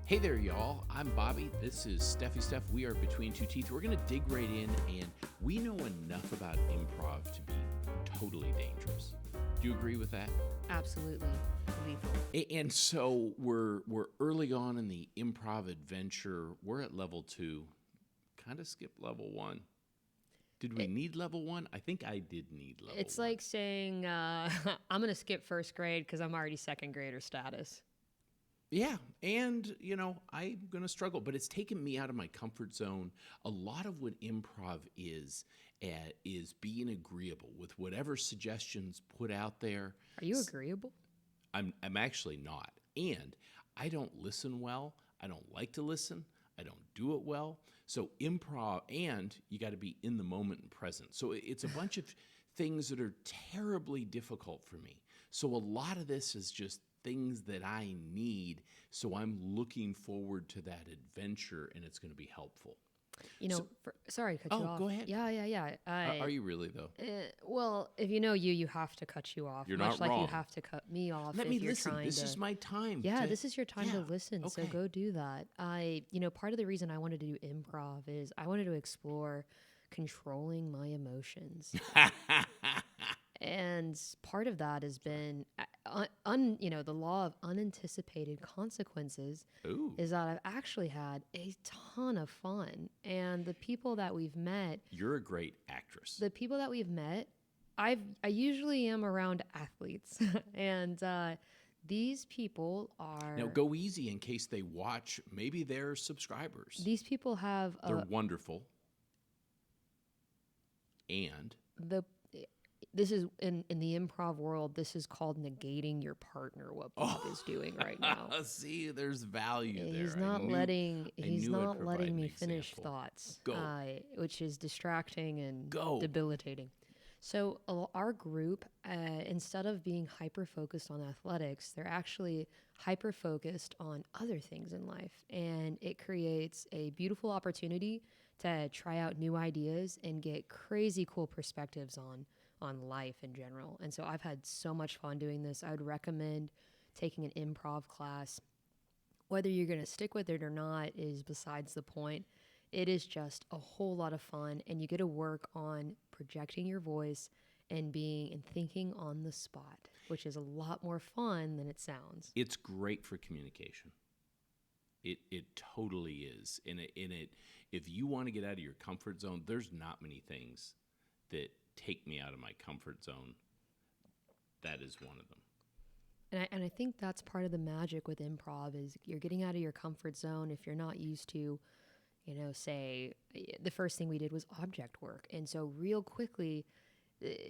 Hey there, y'all. I'm Bobby. This is Stephy Steph. We are Between Two Teeth. We're going to dig right in, and we know enough about improv to be totally dangerous. Do you agree with that? Absolutely lethal. And so we're early on in the improv adventure. We're at level 2. Kind of skipped level 1. Did we need level 1? I think I did need level 1. It's like saying, I'm going to skip first grade because I'm already second grader status. Yeah, and, I'm going to struggle, but it's taken me out of my comfort zone. A lot of what improv is being agreeable with whatever suggestions put out there. Are you agreeable? I'm actually not, and I don't listen well. I don't like to listen. I don't do it well. So improv, and you got to be in the moment and present. So it's a bunch of things that are terribly difficult for me. So a lot of this is just things that I need, so I'm looking forward to that adventure, and it's going to be helpful. Sorry to cut you off. Go ahead. Yeah. Are you really, though? Well, if you know you have to cut you off. You're much not like wrong. you have to cut me off. Let if me you're listen. trying This to, is my time. this is your time to listen. Okay. So go do that. Part of the reason I wanted to do improv is I wanted to explore controlling my emotions. And part of that has been, the law of unanticipated consequences. Ooh. Is that I've actually had a ton of fun. And the people that we've met. You're a great actress. The people that we've met, I usually am around athletes. And these people are. Now, go easy in case they watch. Maybe they're subscribers. These people have. They're wonderful. And? This is in the improv world. This is called negating your partner. What Bob is doing right now. See, there's value there. He's not letting me finish example. thoughts, Go. which is distracting and Go. debilitating. So our group, instead of being hyper focused on athletics, they're actually hyper focused on other things in life, and it creates a beautiful opportunity to try out new ideas and get crazy cool perspectives on life in general. And so I've had so much fun doing this. I would recommend taking an improv class. Whether you're going to stick with it or not is besides the point. It is just a whole lot of fun, and you get to work on projecting your voice and thinking on the spot, which is a lot more fun than it sounds. It's great for communication. It totally is. And if you want to get out of your comfort zone, there's not many things that take me out of my comfort zone. That is one of them. And I think that's part of the magic with improv is you're getting out of your comfort zone if you're not used to, say the first thing we did was object work. And so real quickly,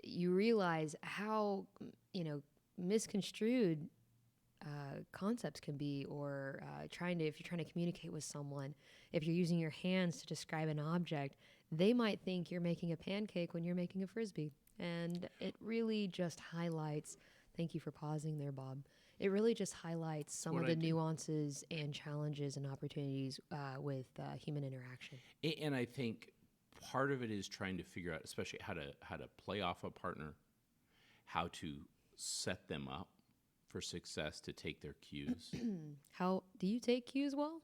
you realize how, misconstrued concepts can be, or if you're trying to communicate with someone, if you're using your hands to describe an object, they might think you're making a pancake when you're making a Frisbee. And it really just highlights, thank you for pausing there, Bob. It really just highlights some of the nuances and challenges and opportunities with human interaction. And I think part of it is trying to figure out, especially how to play off a partner, how to set them up for success, to take their cues. How do you take cues well?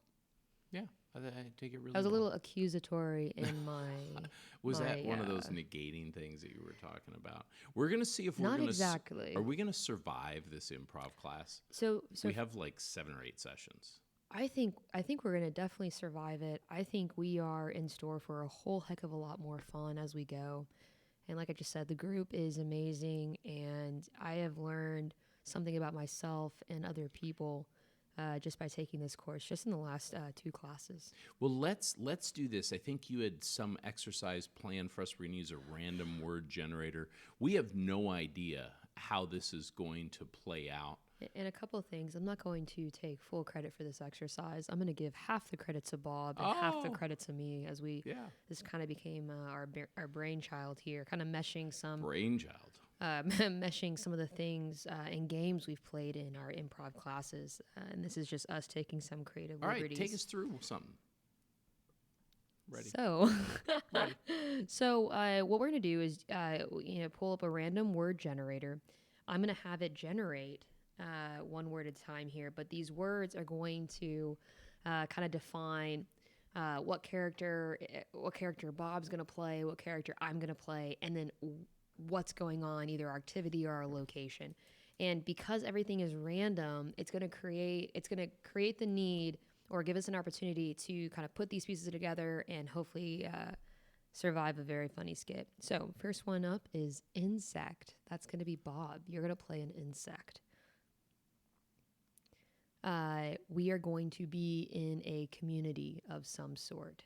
Yeah, I take it really well. I was a little accusatory in my... Was that one of those negating things that you were talking about? We're going to see if we're going to... Not exactly. Are we going to survive this improv class? So we have like 7 or 8 sessions. I think we're going to definitely survive it. I think we are in store for a whole heck of a lot more fun as we go. And like I just said, the group is amazing, and I have learned something about myself and other people just by taking this course, just in the last 2 classes. Well, let's do this. I think you had some exercise planned for us. We're going to use a random word generator. We have no idea how this is going to play out. And a couple of things. I'm not going to take full credit for this exercise. I'm going to give half the credit to Bob and half the credit to me, as this kind of became our brainchild here, kind of meshing some... Brainchild. Meshing some of the things and games we've played in our improv classes. And this is just us taking some creative liberties. All right, take us through something. Ready. So what we're going to do is pull up a random word generator. I'm going to have it generate one word at a time here, but these words are going to kind of define what character Bob's going to play, what character I'm going to play, and then what's going on, either our activity or our location. And because everything is random, it's going to create the need or give us an opportunity to kind of put these pieces together and hopefully survive a very funny skit. So first one up is insect. That's going to be Bob. You're going to play an insect. We are going to be in a community of some sort.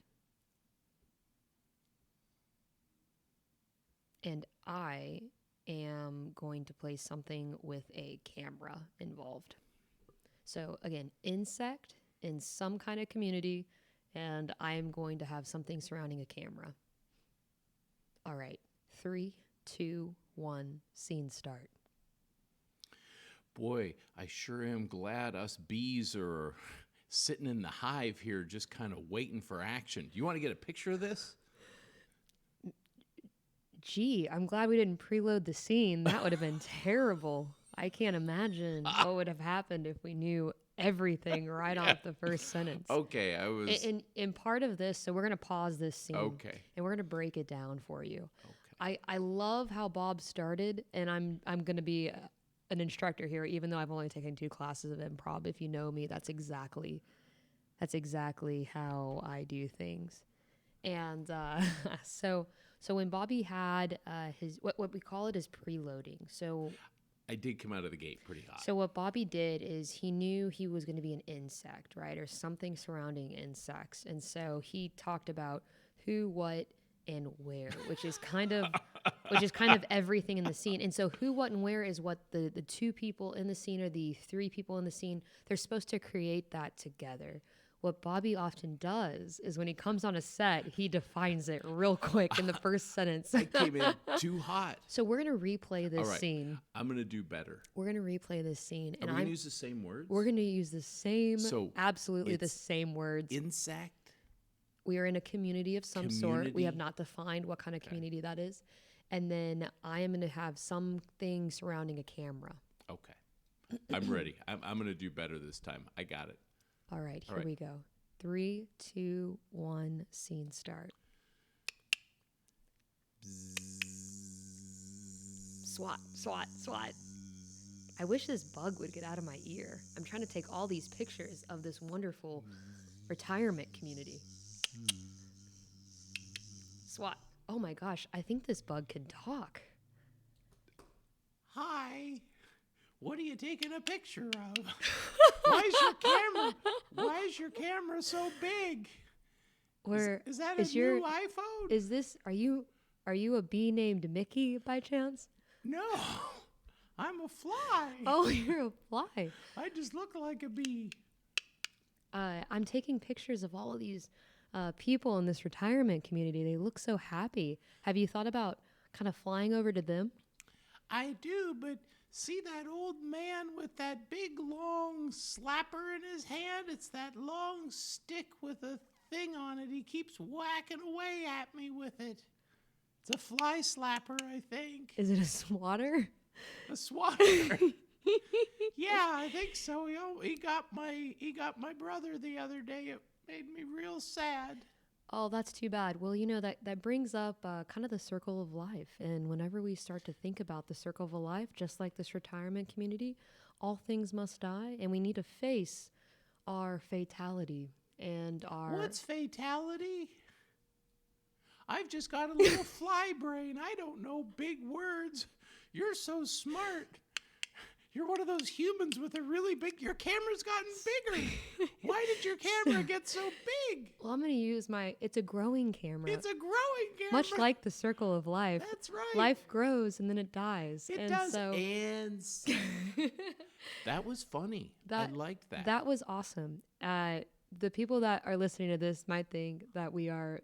And I am going to play something with a camera involved. So again, insect in some kind of community, and I am going to have something surrounding a camera. All right, 3, 2, 1, scene start. Boy, I sure am glad us bees are sitting in the hive here just kind of waiting for action. Do you want to get a picture of this? Gee, I'm glad we didn't preload the scene. That would have been terrible. I can't imagine what would have happened if we knew everything right off the first sentence. Okay, I was... In part of this, so we're going to pause this scene. Okay. And we're going to break it down for you. Okay. I love how Bob started, and I'm going to be an instructor here, even though I've only taken 2 classes of improv. If you know me, that's exactly how I do things. And so when Bobby had his what we call it is preloading. So I did come out of the gate pretty hot. So what Bobby did is he knew he was going to be an insect, right, or something surrounding insects, and so he talked about who, what, and where, which is kind of everything in the scene. And so who, what, and where is what the 2 people in the scene or the 3 people in the scene, they're supposed to create that together. What Bobby often does is when he comes on a set, he defines it real quick in the first sentence. I came in too hot. So we're going to replay this All right. scene. I'm going to do better. We're going to replay this scene. Are we going to use the same words? We're going to use the same, So absolutely the it's same words. Insect? We are in a community of some sort. We have not defined what kind of community that is. And then I am going to have something surrounding a camera. Okay. I'm ready. I'm going to do better this time. I got it. All right, here we go. 3, 2, 1, scene start. Swat, swat, swat. I wish this bug would get out of my ear. I'm trying to take all these pictures of this wonderful retirement community. Swat. Oh my gosh, I think this bug can talk. Hi. What are you taking a picture of? Why is your camera so big? Is that a new iPhone? Is this are you a bee named Mickey by chance? No. I'm a fly. Oh, you're a fly. I just look like a bee. I'm taking pictures of all of these people in this retirement community. They look so happy. Have you thought about kind of flying over to them? I do, but see that old man with that big long slapper in his hand? It's that long stick with a thing on it. He keeps whacking away at me with it. It's a fly slapper, I think. Is it a swatter? A swatter. Yeah, I think so. He got my brother the other day. It made me real sad. Oh, that's too bad. Well, that brings up kind of the circle of life. And whenever we start to think about the circle of a life, just like this retirement community, all things must die, and we need to face our fatality and our... What's fatality? I've just got a little fly brain. I don't know big words. You're so smart. You're one of those humans with a really big... Your camera's gotten bigger. Why did your camera get so big? Well, I'm going to use it's a growing camera. It's a growing camera. Much like the circle of life. That's right. Life grows and then it dies. It does. And that was funny. I liked that. That was awesome. The people that are listening to this might think that we are...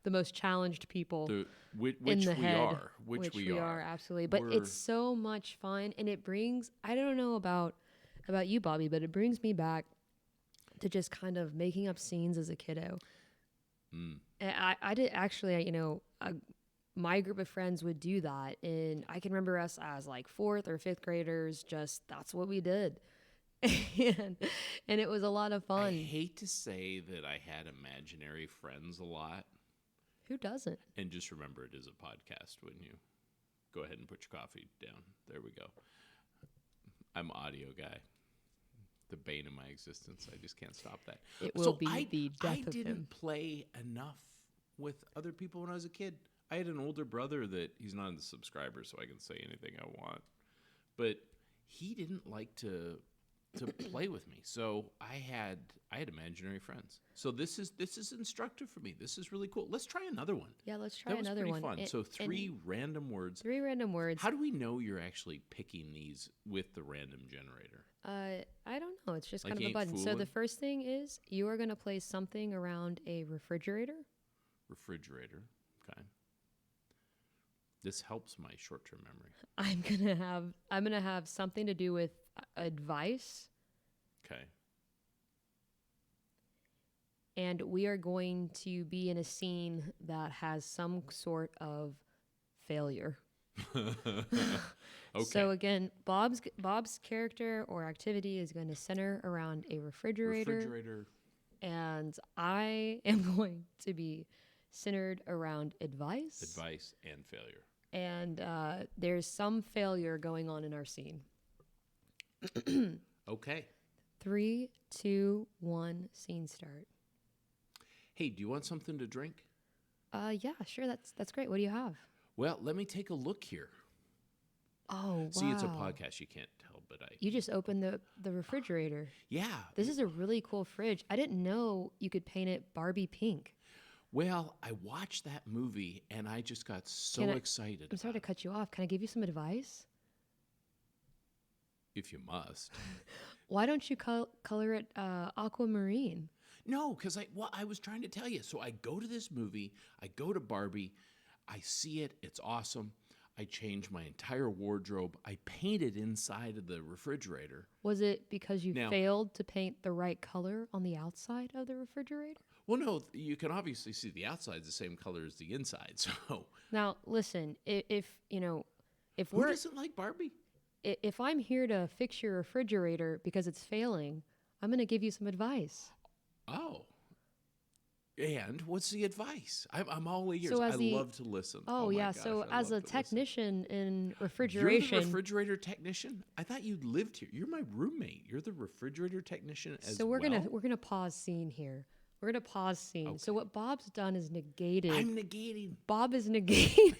the most challenged people which in the we head, are. Which we are. Absolutely. But it's so much fun, and it brings, I don't know about you, Bobby, but it brings me back to just kind of making up scenes as a kiddo. And I did actually, my group of friends would do that, and I can remember us as like 4th or 5th graders, just that's what we did. and it was a lot of I fun. hate to say that I had imaginary friends a lot. Who doesn't? And just remember, it is a podcast when you go ahead and put your coffee down. There we go. I'm audio guy. The bane of my existence. I just can't stop that. It will be the death I of didn't him. play enough with other people when I was a kid. I had an older brother that he's not in the subscriber, so I can say anything I want. But he didn't like to play with me. So I had imaginary friends. So this is instructive for me. This is really cool. Let's try another one. Yeah, let's try That was another pretty one. fun. So three random words. 3 random words. How do we know you're actually picking these with the random generator? I don't know. It's just Like kind of you a ain't button. So fooling? the first thing is you are going to place something around a refrigerator. Refrigerator. Okay. This helps my short-term memory. I'm gonna have something to do with advice, Okay. and we are going to be in a scene that has some sort of failure. Okay. So again, Bob's character or activity is going to center around a refrigerator, and I am going to be centered around advice. Advice and failure. And there's some failure going on in our scene. Okay. 3, 2, 1, scene start. Hey, do you want something to drink? Yeah, sure. That's great. What do you have? Well, let me take a look here. Oh, wow. See, it's a podcast. You can't tell, but You just opened the refrigerator. Yeah. This is a really cool fridge. I didn't know you could paint it Barbie pink. Well, I watched that movie and I just got so excited. I'm sorry to cut you off. Can I give you some advice? If you must. Why don't you color it aquamarine? No, because I was trying to tell you. So I go to this movie, I go to Barbie, I see it, it's awesome. I change my entire wardrobe. I painted inside of the refrigerator. Was it because you Now- failed to paint the right color on the outside of the refrigerator? Well, no, you can obviously see the outside's the same color as the inside. So Now, listen, if who we're doesn't like Barbie? if I'm here to fix your refrigerator because it's failing, I'm going to give you some advice. Oh. And what's the advice? I'm all ears. So I as the- love to listen. Oh, my yeah. gosh, So I as a love to listen. technician in You're refrigeration, the refrigerator technician? I thought you lived here. You're my roommate. You're the refrigerator technician as so we're well? gonna pause scene here. We're gonna pause scene. Okay. So what Bob's done is negated. I'm negating. Bob is negated.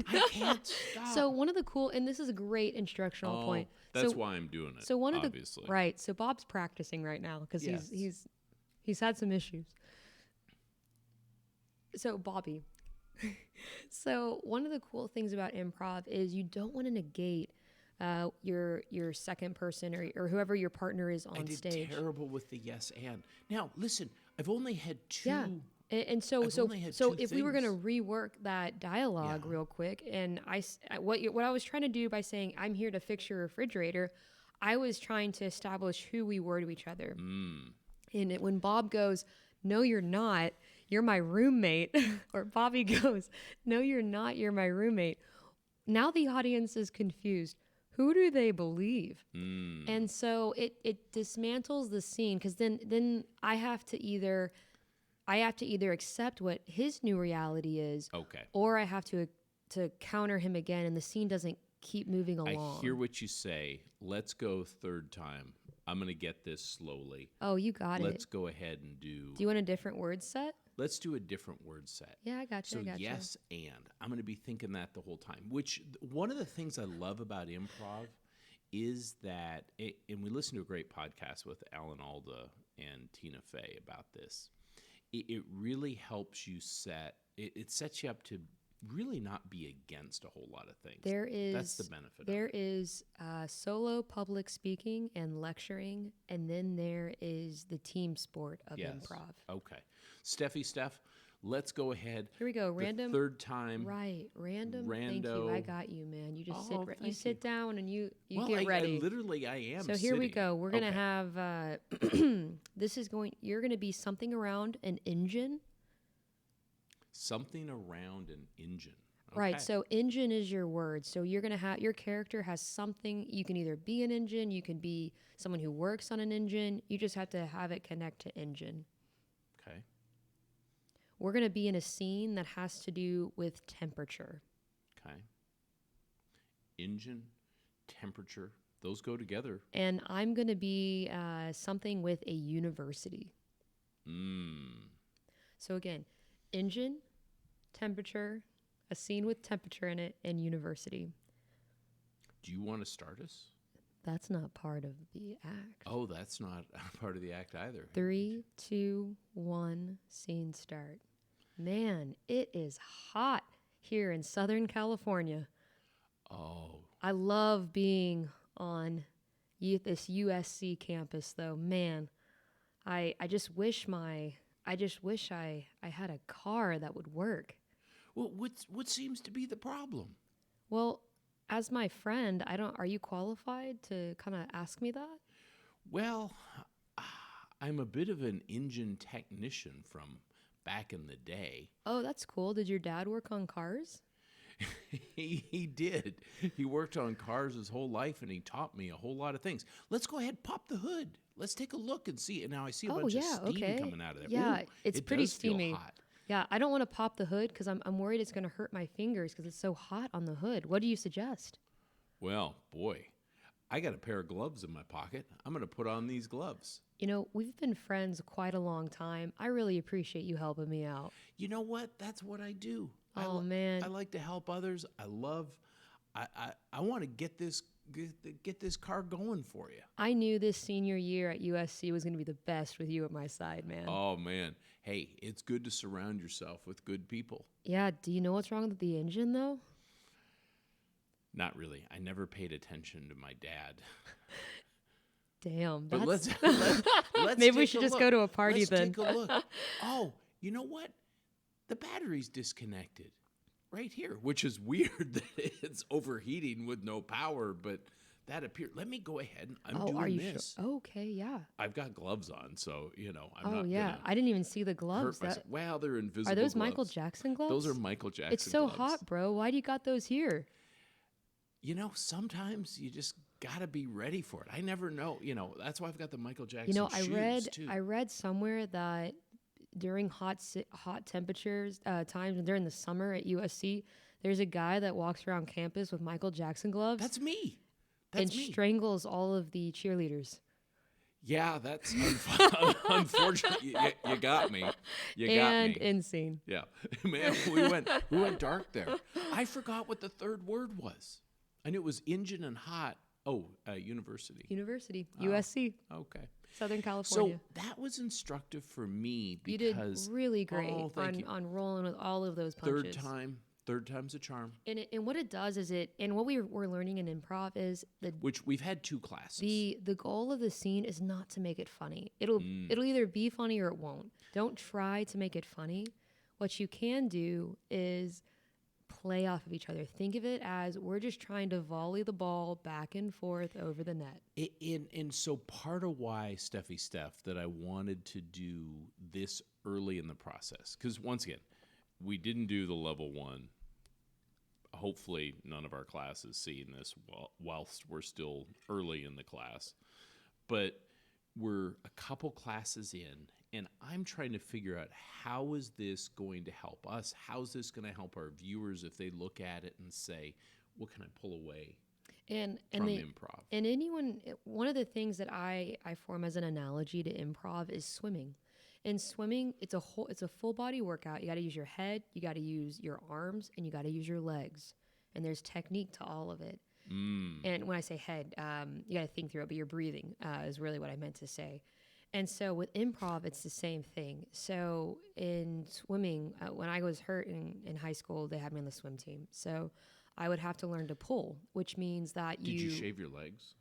I can't stop. So one of the cool, and this is a great instructional point. That's so, why I'm doing it. So one obviously. of the right. So Bob's practicing right now because Yes. he's had some issues. So Bobby. So one of the cool things about improv is you don't want to negate your second person or whoever your partner is on I did stage. terrible with the yes and. Now listen, I've only had two. Yeah. And so I've so only had so two if we were going to things. rework that dialogue Yeah. real quick, and what I was trying to do by saying I'm here to fix your refrigerator, I was trying to establish who we were to each other. And when Bob goes, "No, you're not. You're my roommate," or Bobby goes, "No, you're not. You're my roommate." Now the audience is confused. Who do they believe? And so it dismantles the scene because then I have to either accept what his new reality is, Okay. or I have to counter him again, and the scene doesn't keep moving along. I hear what you say. Let's go third time. I'm going to get this slowly. Oh, you got Let's it. go ahead and Do you want a different word set? let's do a different word set. Yeah, I got you. So I got yes, and I'm going to be thinking that the whole time. Which one of the things I love about improv is that, and we listened to a great podcast with Alan Alda and Tina Fey about this. It really helps you it sets you up to really not be against a whole lot of things. That's the benefit. There of it. is solo public speaking and lecturing, and then there is the team sport of Yes. improv. Okay, Steffi Steph, let's go ahead. Here we go. The Random. third time. Right. Random. Thank you. I Rando. got you, man. You just Oh, you thank sit you. down and you Well, get ready. I am. So here we sitting. go. We're gonna Okay. have you're gonna be something around an engine. Something around an engine. Right. Okay. So engine is your word. So you're going to have your character has something. You can either be an engine, you can be someone who works on an engine. You just have to have it connect to engine. Okay. We're going to be in a scene that has to do with temperature. Okay. Engine, temperature, those go together. And I'm going to be something with a university. So again, engine, temperature, a scene with temperature in it, and university. Do you want to start us? That's not part of the act. Oh, that's not part of the act either. 3, 2, 1, scene start. Man, it is hot here in Southern California. Oh. I love being on this USC campus, though. Man, I just wish I had a car that would work. Well, what seems to be the problem? Well, as my friend, are you qualified to kind of ask me that? Well, I'm a bit of an engine technician from back in the day. Oh, that's cool. Did your dad work on cars? He did. He worked on cars his whole life, and he taught me a whole lot of things. Let's go ahead, pop the hood. Let's take a look and see. And now I see a bunch of steam coming out of there. Yeah, Ooh, it's it pretty does feel steamy. hot. Yeah, I don't want to pop the hood because I'm worried it's going to hurt my fingers because it's so hot on the hood. What do you suggest? Well, boy, I got a pair of gloves in my pocket. I'm going to put on these gloves. You know, we've been friends quite a long time. I really appreciate you helping me out. You know what? That's what I do. Oh, man. I like to help others. I want to get this car going for you. I knew this senior year at USC was going to be the best with you at my side, man. Oh, man. Hey, it's good to surround yourself with good people. Yeah, do you know what's wrong with the engine, though? Not really. I never paid attention to my dad. Damn. But let's Maybe we take should a just look. go to a party Let's then. take a look. Oh, you know what? The battery's disconnected right here, which is weird that it's overheating with no power, but that appeared. Let me go ahead. I'm doing are you this. sure? Okay, yeah. I've got gloves on, so, I'm not yeah. gonna I didn't even see the hurt gloves. myself. Well, they're invisible Are those gloves. Michael Jackson gloves? Those are Michael Jackson It's so gloves. hot, bro. Why do you got those here? Sometimes you just gotta be ready for it. I never know. That's why I've got the Michael Jackson shoes too. I read somewhere that during hot temperatures times and during the summer at USC, there's a guy that walks around campus with Michael Jackson gloves. That's me. And strangles all of the cheerleaders. Yeah, that's unfortunate. You got me. You got me. And insane. Yeah, man, we went dark there. I forgot what the third word was. I knew it was engine and hot. Oh, university. University, USC, Okay. Southern California. So that was instructive for me You did because really great thank you. on rolling with all of those punches. Third time's a charm. And what it does is and what we're learning in improv is Which we've had 2 classes. The goal of the scene is not to make it funny. It'll either be funny or it won't. Don't try to make it funny. What you can do is play off of each other. Think of it as we're just trying to volley the ball back and forth over the net. And so part of why, Stephy Steph, that I wanted to do this early in the process, because once again, we didn't do the level 1. Hopefully none of our class is seeing this whilst we're still early in the class. But we're a couple classes in, and I'm trying to figure out how is this going to help us? How's this going to help our viewers if they look at it and say, what can I pull away from improv? And one of the things that I form as an analogy to improv is swimming. In swimming, it's a full body workout. You got to use your head, you got to use your arms, and you got to use your legs. And there's technique to all of it. And when I say head, you got to think through it, but your breathing is really what I meant to say. And so with improv, it's the same thing. So in swimming, when I was hurt in high school, they had me on the swim team. So I would have to learn to pull, which means that Did you shave your legs?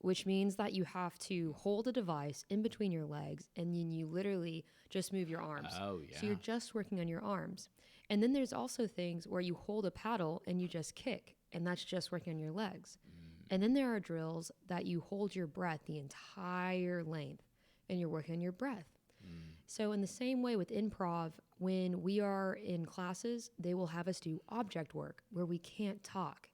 Which means that you have to hold a device in between your legs, and then you literally just move your arms. Oh, yeah. So you're just working on your arms. And then there's also things where you hold a paddle and you just kick, and that's just working on your legs. And then there are drills that you hold your breath the entire length, and you're working on your breath. So in the same way with improv, when we are in classes, they will have us do object work where we can't talk.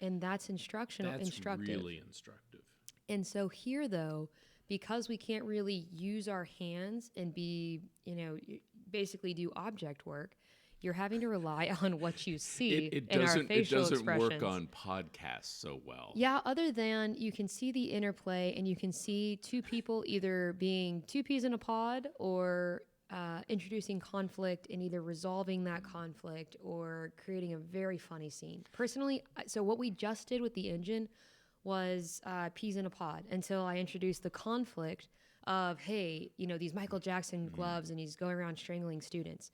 And that's instructional, That's instructive. really instructive. And so here, though, because we can't really use our hands and be, basically do object work, you're having to rely on what you see in our facial expressions. It doesn't work on podcasts so well. Yeah, other than you can see the interplay and you can see two people either being two peas in a pod or introducing conflict and either resolving that conflict or creating a very funny scene. Personally, so what we just did with the engine was peas in a pod until I introduced the conflict of, hey, these Michael Jackson gloves and he's going around strangling students,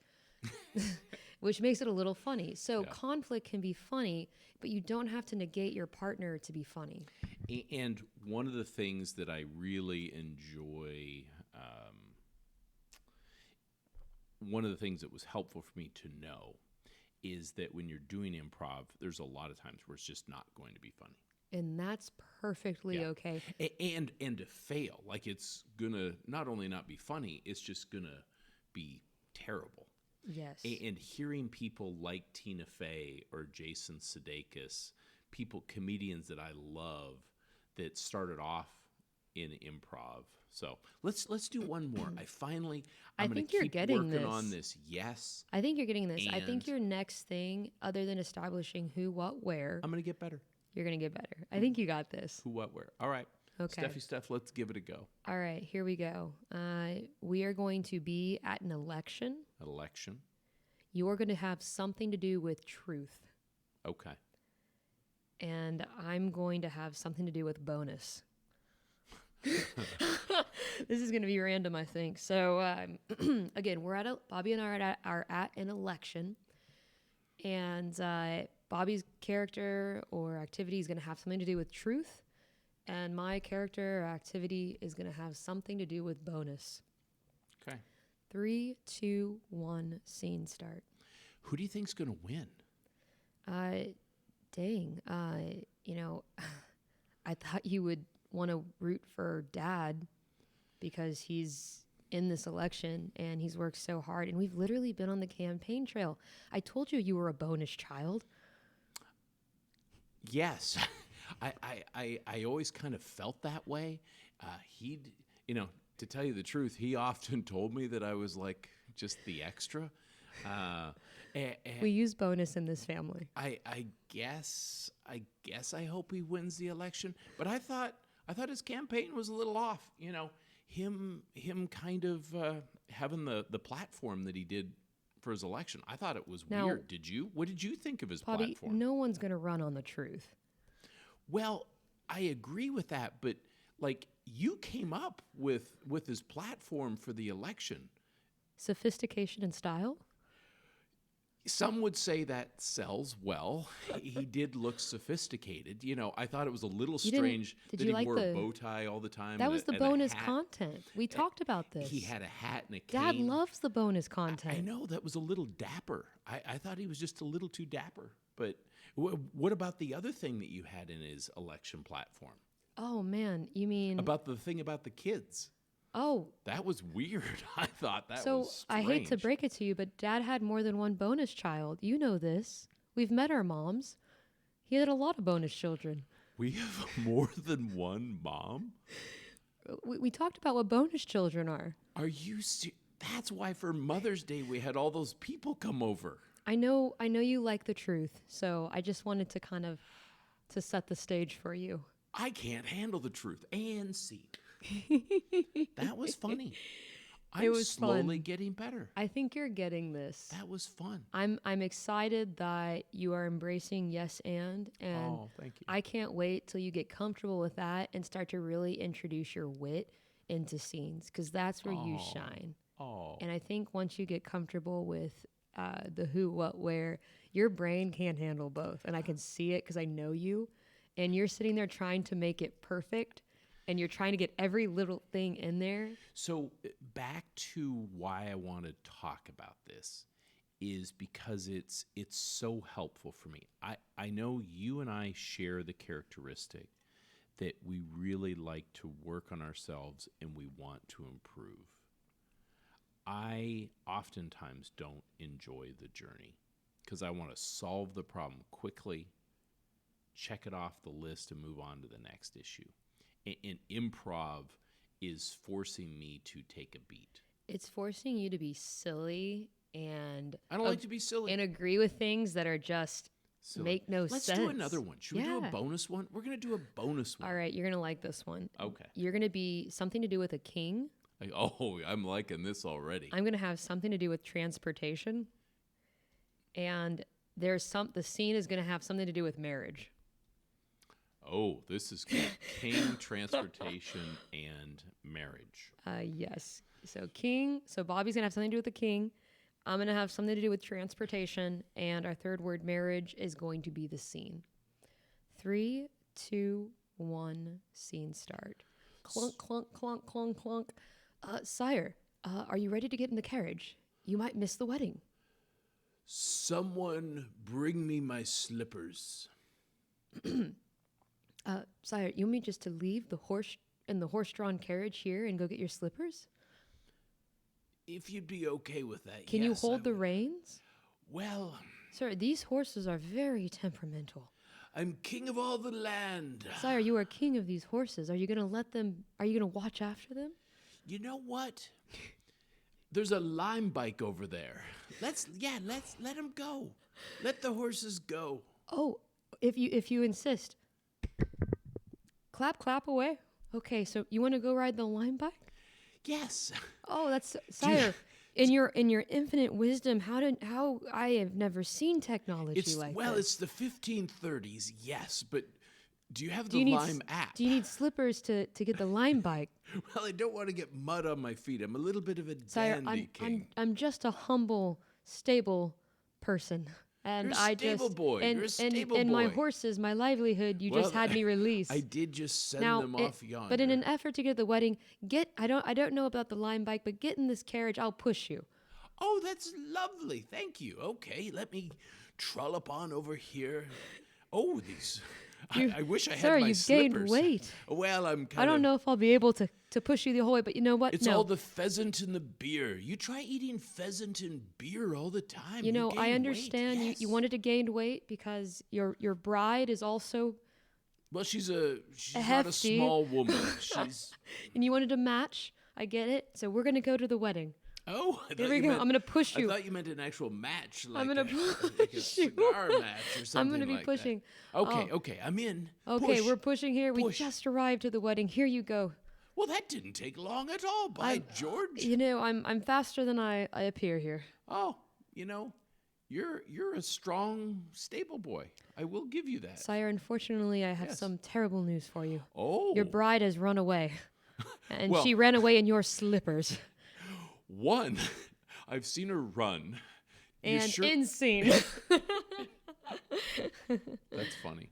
which makes it a little funny. So conflict can be funny, but you don't have to negate your partner to be funny. And one of the things that I really enjoy, one of the things that was helpful for me to know is that when you're doing improv, there's a lot of times where it's just not going to be funny. And that's perfectly okay. And to fail, like it's gonna not only not be funny, it's just gonna be terrible. Yes. And hearing people like Tina Fey or Jason Sudeikis, comedians that I love that started off in improv. So let's do one more. I'm gonna keep working on this. Yes. I think you're getting this. I think your next thing, other than establishing who, what, where, I'm gonna get better. You're gonna get better. I think you got this. Who, what, where. All right. Okay. Steffi Steph, let's give it a go. All right, here we go. We are going to be at an election. Election. You're going to have something to do with truth. Okay. And I'm going to have something to do with bonus. This is going to be random, I think. So, again, Bobby and I are at an election. And Bobby's character or activity is going to have something to do with truth. And my character or activity is going to have something to do with bonus. Okay. 3, 2, 1, scene start. Who do you think's going to win? I thought you would want to root for Dad because he's in this election and he's worked so hard. And we've literally been on the campaign trail. I told you were a bonus child. Yes. I always kind of felt that way. To tell you the truth, he often told me that I was like just the extra. We use bonus in this family. I guess I hope he wins the election. But I thought his campaign was a little off. Him kind of having the platform that he did for his election. I thought it was weird. Did you? What did you think of his Bobby, platform? No one's going to run on the truth. Well, I agree with that, but like you came up with his platform for the election. Sophistication and style? Some would say that sells well. He did look sophisticated. I thought it was a little strange that he wore a bow tie all the time. That was the bonus content. We talked about this. He had a hat and a cane. Dad loves the bonus content. I know, that was a little dapper. I thought he was just a little too dapper. But what about the other thing that you had in his election platform? Oh, man. You mean... About the thing about the kids. Oh. That was weird. I thought that was So strange. I hate to break it to you, but Dad had more than one bonus child. You know this. We've met our moms. He had a lot of bonus children. We have more than one mom? We talked about what bonus children are. Are you That's why for Mother's Day we had all those people come over. I know you like the truth, so I just wanted to kind of to set the stage for you. I can't handle the truth. And see. That was funny. I'm slowly getting better. I think you're getting this. That was fun. I'm excited that you are embracing yes and thank you. I can't wait till you get comfortable with that and start to really introduce your wit into scenes because that's where you shine. Oh. And I think once you get comfortable with the who, what, where, your brain can't handle both. And I can see it because I know you. And you're sitting there trying to make it perfect. And you're trying to get every little thing in there. So back to why I want to talk about this is because it's so helpful for me. I know you and I share the characteristic that we really like to work on ourselves and we want to improve. I oftentimes don't enjoy the journey because I want to solve the problem quickly, check it off the list, and move on to the next issue. And improv is forcing me to take a beat. It's forcing you to be silly and I don't like to be silly. and agree with things that are just Silly. make no Let's sense. do another one. Should we do a Yeah. bonus one? We're going to do a bonus one. All right, you're gonna like this one. Okay. You're gonna be something to do with a king. I'm liking this already. I'm gonna have something to do with transportation, and the scene is gonna have something to do with marriage. Oh, this is good. King, transportation, and marriage. Yes. So king. So Bobby's gonna have something to do with the king. I'm gonna have something to do with transportation, and our third word, marriage, is going to be the scene. 3, 2, 1. Scene start. Clunk, clunk, clunk, clunk, clunk. Sire, are you ready to get in the carriage? You might miss the wedding. Someone bring me my slippers. Sire, you want me just to leave the horse-drawn carriage here and go get your slippers? If you'd be okay with that, Can you yes, hold I the would. reins? Well, Sir, these horses are very temperamental. I'm king of all the land. Sire, you are king of these horses. Are you going to watch after them? You know what? There's a lime bike over there. Let's let him go. Let the horses go. Oh, if you insist. Clap, clap away. Okay, so you want to go ride the Lime bike? Yes. Oh, that's Sire. In your infinite wisdom, how I have never seen technology like this. It's the 1530s, yes, but do you have Do the you need Lime app? Do you need slippers to get the Lime bike? Well, I don't want to get mud on my feet. I'm a little bit of a Sire, dandy king. I'm just a humble, stable person. And You're a I stable just boy. and You're a stable and my boy. horses, my livelihood, you just Well, had me release. I did just send Now, them off yonder. but in an effort to get the wedding, I don't know about the Lime bike, but get in this carriage. I'll push you. Oh, that's lovely. Thank you. Okay, let me trollop on over here. Oh, these. I wish I had Sir, my you've slippers. gained weight. Well, I'm kind of. I don't know if I'll be able to push you the whole way, but you know what? It's no. all the pheasant and the beer. You try eating pheasant and beer all the time. You know, I gain understand weight. Yes. you wanted to gain weight because your bride is also, Well, she's not a hefty. small woman. She's. and you wanted to match. I get it. So we're gonna go to the wedding. Oh, I Here thought we you go. meant- I'm gonna push you. I thought you meant an actual match, like I'm gonna like a push you. cigar match or something. I'm gonna be like pushing. That. Okay, I'm in. Okay, Push. we're pushing here. We Push. just arrived to the wedding. Here you go. Well, that didn't take long at all. By George. You know, I'm faster than I appear here. Oh, you know, you're a strong, stable boy. I will give you that. Sire, unfortunately, I have Yes. some terrible news for you. Oh, Your bride has run away. And Well- she ran away in your slippers. one. I've seen her run. You And sure- insane. That's funny.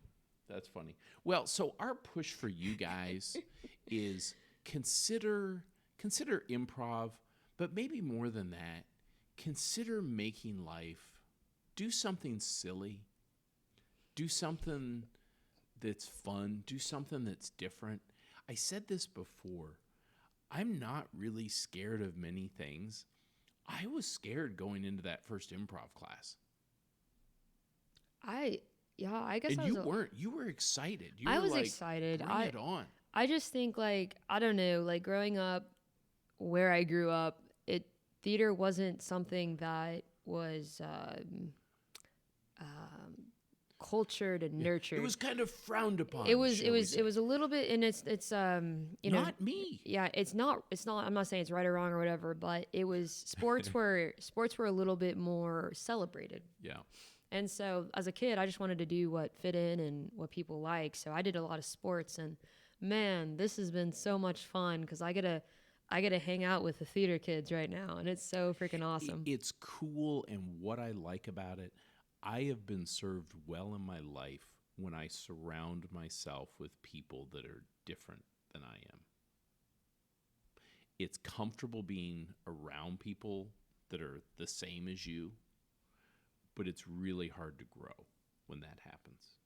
That's funny. Well, so our push for you guys is consider improv, but maybe more than that, consider making life. Do something silly. Do something that's fun. Do something that's different. I said this before. I'm not really scared of many things. I was scared going into that first improv class. I guess And I was you weren't. You were excited. You I were was like, excited. Bring it on. I just think like I don't know, like growing up where I grew up, theater wasn't something that was cultured and nurtured. It was kind of frowned upon. It was shall we say. it was a little bit, and it's you know, Not me. yeah, it's not I'm not saying it's right or wrong or whatever, but it was sports were a little bit more celebrated. Yeah. And so as a kid, I just wanted to do what fit in and what people like. So I did a lot of sports, and man, this has been so much fun because I get to hang out with the theater kids right now, and it's so freaking awesome. It's cool, and what I like about it, I have been served well in my life when I surround myself with people that are different than I am. It's comfortable being around people that are the same as you, but it's really hard to grow when that happens.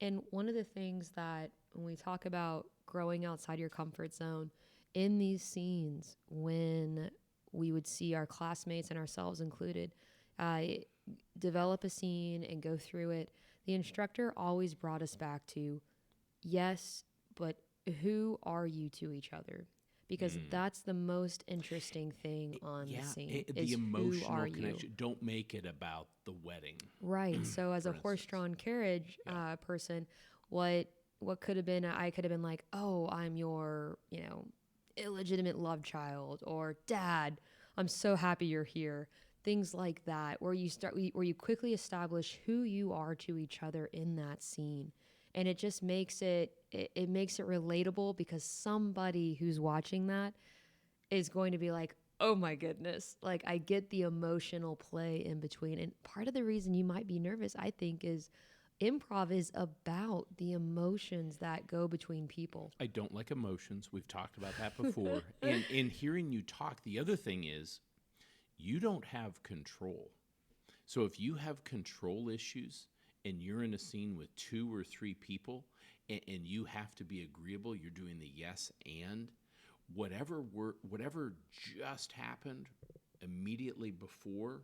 And one of the things that when we talk about growing outside your comfort zone in these scenes, when we would see our classmates and ourselves included develop a scene and go through it, the instructor always brought us back to, yes, but who are you to each other? Because that's the most interesting thing on the scene. The is emotional who are you? connection. Don't make it about the wedding. Right. So as a instance. horse-drawn carriage person, what could have been, I could have been like, oh, I'm your, illegitimate love child, or dad, I'm so happy you're here. Things like that, where you quickly establish who you are to each other in that scene. And it just makes it makes it relatable, because somebody who's watching that is going to be like, oh my goodness, like I get the emotional play in between. And part of the reason you might be nervous, I think, is improv is about the emotions that go between people. I don't like emotions. We've talked about that before. And in hearing you talk, the other thing is you don't have control. So if you have control issues and you're in a scene with 2 or 3 people and you have to be agreeable, you're doing the yes and whatever just happened immediately before,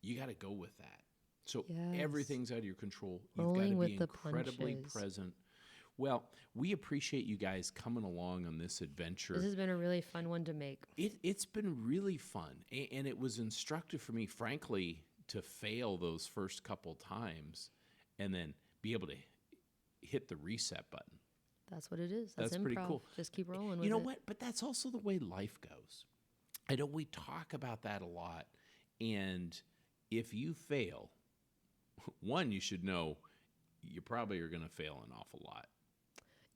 you got to go with that. So Yes. everything's out of your control. You've Rolling got to with be the incredibly punches. present. Well, we appreciate you guys coming along on this adventure. This has been a really fun one to make. It's been really fun, and it was instructive for me, frankly, to fail those first couple times and then be able to hit the reset button. That's what it is. That's improv. Pretty cool. Just keep rolling with You know it. what? But that's also the way life goes. I know we talk about that a lot, and if you fail, one, you should know you probably are going to fail an awful lot.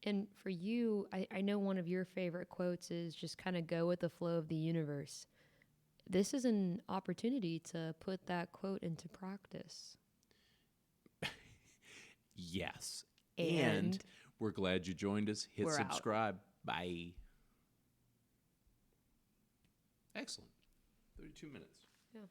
And for you, I know one of your favorite quotes is just kind of go with the flow of the universe. This is an opportunity to put that quote into practice. Yes. And we're glad you joined us. Hit we're out. subscribe. Bye. Excellent. 32 minutes.